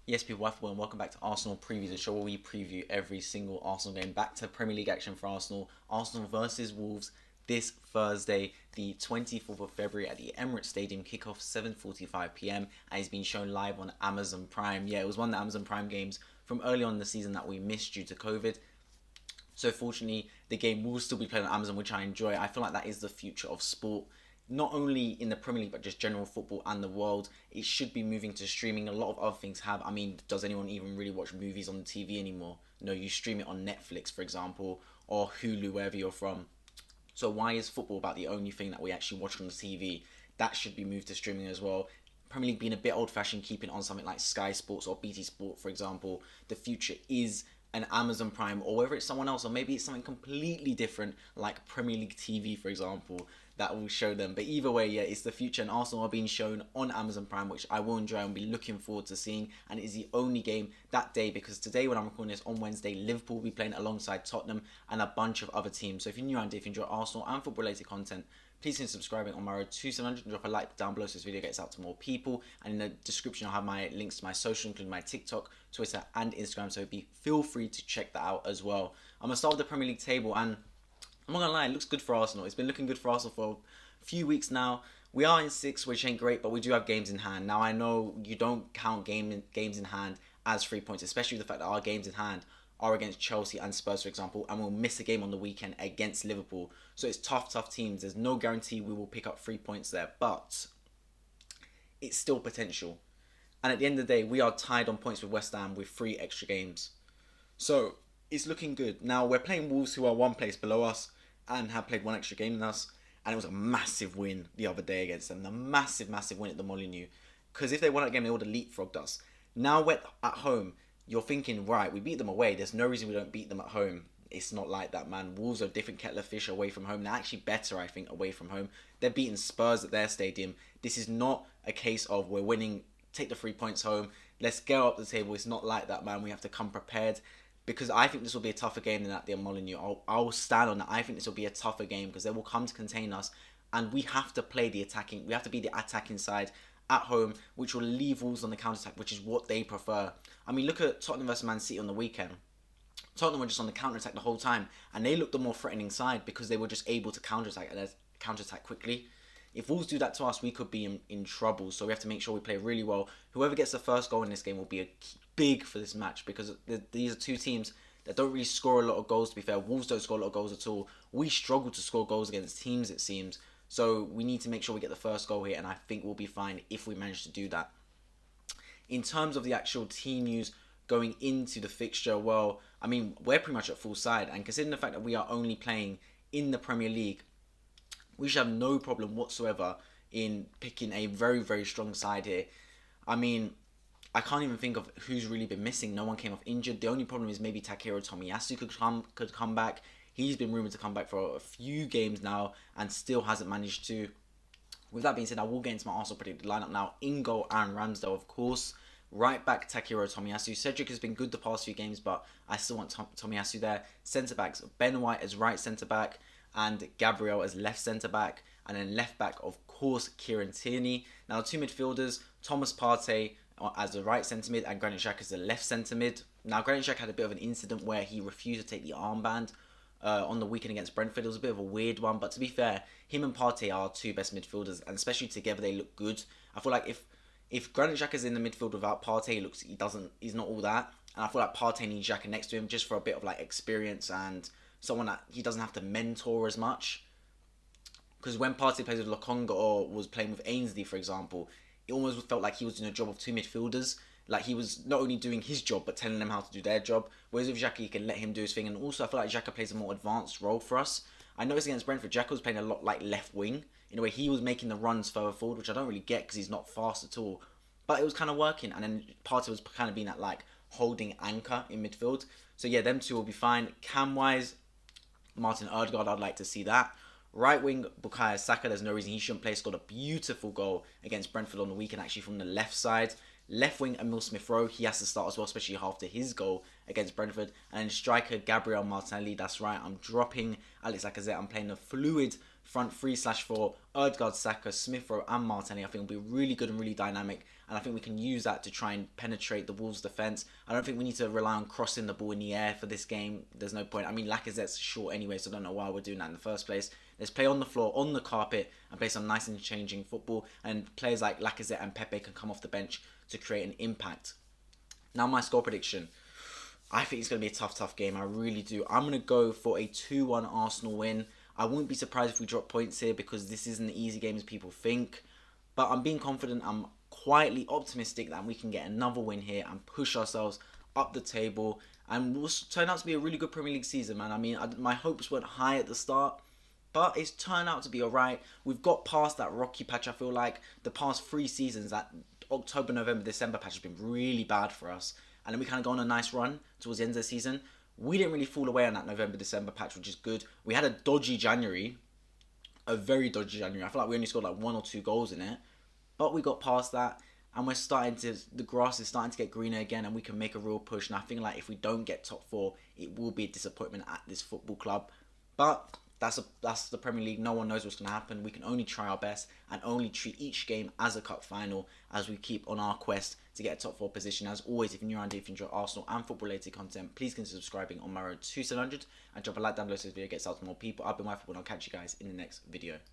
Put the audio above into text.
Yes, people, and welcome back to Arsenal Preview, the show where we preview every single Arsenal game. Back to Premier League action for Arsenal. Arsenal versus Wolves this Thursday, the 24th of February at the Emirates Stadium. Kickoff 7:45 p.m. and it's been shown live on Amazon Prime. Yeah, it was one of the Amazon Prime games from early on in the season that we missed due to COVID. So fortunately, the game will still be played on Amazon, which I enjoy. I feel like that is the future of sport. Not only in the Premier League, but just general football and the world. It should be moving to streaming. A lot of other things have. I mean, does anyone even really watch movies on the TV anymore? No, you stream it on Netflix, for example, or Hulu, wherever you're from. So why is football about the only thing that we actually watch on the TV? That should be moved to streaming as well. Premier League being a bit old-fashioned, keeping on something like Sky Sports or BT Sport, for example. The future is an Amazon Prime, or whether it's someone else, or maybe it's something completely different, like Premier League TV, for example, that will show them. But either way, yeah, it's the future, and Arsenal are being shown on Amazon Prime, which I will enjoy and be looking forward to seeing. And it is the only game that day, because today, when I'm recording this on Wednesday, Liverpool will be playing alongside Tottenham and a bunch of other teams. So if you're new around, if you enjoy Arsenal and football-related content, please consider subscribing on my road to 700 and drop a like down below so this video gets out to more people. And in the description, I'll have my links to my social, including my TikTok, Twitter, and Instagram. So feel free to check that out as well. I'm going to start with the Premier League table, and I'm not going to lie, it looks good for Arsenal. It's been looking good for Arsenal for a few weeks now. We are in sixth, which ain't great, but we do have games in hand. Now, I know you don't count games in hand as 3 points, especially the fact that our games in hand are against Chelsea and Spurs, for example, and we'll miss a game on the weekend against Liverpool. So it's tough teams. There's no guarantee we will pick up 3 points there, but it's still potential. And at the end of the day, we are tied on points with West Ham with 3 extra games. So it's looking good. Now, we're playing Wolves, who are one place below us and have played 1 extra game than us. And it was a massive win the other day against them. The massive win at the Molineux. Because if they won that game, they would have leapfrogged us. Now we're at home. You're thinking, right, we beat them away. There's no reason we don't beat them at home. It's not like that, man. Wolves are a different kettle of fish away from home. They're actually better, I think, away from home. They're beating Spurs at their stadium. This is not a case of we're winning, take the 3 points home, let's go up the table. It's not like that, man. We have to come prepared, because I think this will be a tougher game than at the Molineux. I'll stand on that. I think this will be a tougher game because they will come to contain us, and we have to play the attacking. We have to be the attacking side at home, which will leave Wolves on the counter-attack, which is what they prefer. I mean, look at Tottenham versus Man City on the weekend. Tottenham were just on the counter-attack the whole time, and they looked the more threatening side because they were just able to counter-attack quickly. If Wolves do that to us, we could be in trouble, so we have to make sure we play really well. Whoever gets the first goal in this game will be big for this match, because these are two teams that don't really score a lot of goals, to be fair. Wolves don't score a lot of goals at all. We struggle to score goals against teams, it seems. So we need to make sure we get the first goal here, and I think we'll be fine if we manage to do that. In terms of the actual team news going into the fixture, well, I mean, we're pretty much at full side, and considering the fact that we are only playing in the Premier League, we should have no problem whatsoever in picking a very strong side here. I mean, I can't even think of who's really been missing. No one came off injured. The only problem is maybe Takehiro Tomiyasu could come back. He's been rumoured to come back for a few games now and still hasn't managed to. With that being said, I will get into my Arsenal predicted lineup now. In goal, Aaron Ramsdale, of course. Right back, Takehiro Tomiyasu. Cedric has been good the past few games, but I still want Tomiyasu there. Centre backs, Ben White as right centre back and Gabriel as left centre back. And then left back, of course, Kieran Tierney. Now, two midfielders, Thomas Partey as the right centre mid and Granit Xhaka as the left centre mid. Now, Granit Xhaka had a bit of an incident where he refused to take the armband on the weekend against Brentford. It was a bit of a weird one, but to be fair, him and Partey are our two best midfielders, and especially together they look good. I feel like if Granit Xhaka is in the midfield without Partey, he's not all that. And I feel like Partey needs Xhaka next to him just for a bit of like experience and someone that he doesn't have to mentor as much. Because when Partey plays with Lokonga or was playing with Ainsley, for example, it almost felt like he was doing a job of two midfielders. Like, he was not only doing his job, but telling them how to do their job. Whereas with Xhaka, you can let him do his thing. And also, I feel like Xhaka plays a more advanced role for us. I noticed against Brentford, Xhaka was playing a lot like left wing. In a way, he was making the runs further forward, which I don't really get because he's not fast at all. But it was kind of working. And then Partey was kind of being that, like, holding anchor in midfield. So, yeah, them two will be fine. Cam-wise, Martin Odegaard, I'd like to see that. Right wing, Bukayo Saka, there's no reason he shouldn't play. Scored a beautiful goal against Brentford on the weekend, actually from the left side. Left wing, Emil Smith-Rowe, he has to start as well, especially after his goal against Brentford. And then striker, Gabriel Martinelli, that's right, I'm dropping Alex Lacazette. I'm playing a fluid front 3/4, Ødegaard, Saka, Smith Rowe and Martinelli, I think will be really good and really dynamic, and I think we can use that to try and penetrate the Wolves defence. I don't think we need to rely on crossing the ball in the air for this game. There's no point. I mean, Lacazette's short anyway, so I don't know why we're doing that in the first place. Let's play on the floor, on the carpet, and play some nice and changing football, and players like Lacazette and Pepe can come off the bench to create an impact. Now my score prediction. I think it's going to be a tough game. I really do. I'm going to go for a 2-1 Arsenal win. I wouldn't be surprised if we drop points here because this isn't the easy game as people think. But I'm being confident. I'm quietly optimistic that we can get another win here and push ourselves up the table. And will turn out to be a really good Premier League season, man. I mean, my hopes weren't high at the start, but it's turned out to be alright. We've got past that rocky patch, I feel like. The past 3 seasons, that October, November, December patch has been really bad for us. And then we kind of go on a nice run towards the end of the season. We didn't really fall away on that November, December patch, which is good. We had a dodgy January. A very dodgy January. I feel like we only scored like 1 or 2 goals in it. But we got past that. And we're starting to... The grass is starting to get greener again. And we can make a real push. And I think like if we don't get top 4, it will be a disappointment at this football club. But... That's the Premier League. No one knows what's going to happen. We can only try our best and only treat each game as a cup final as we keep on our quest to get a top 4 position. As always, if you're new around here, if you enjoy Arsenal and football-related content, please consider subscribing on my road to 700 and drop a like down below so this video gets out to more people. I've been Football and I'll catch you guys in the next video.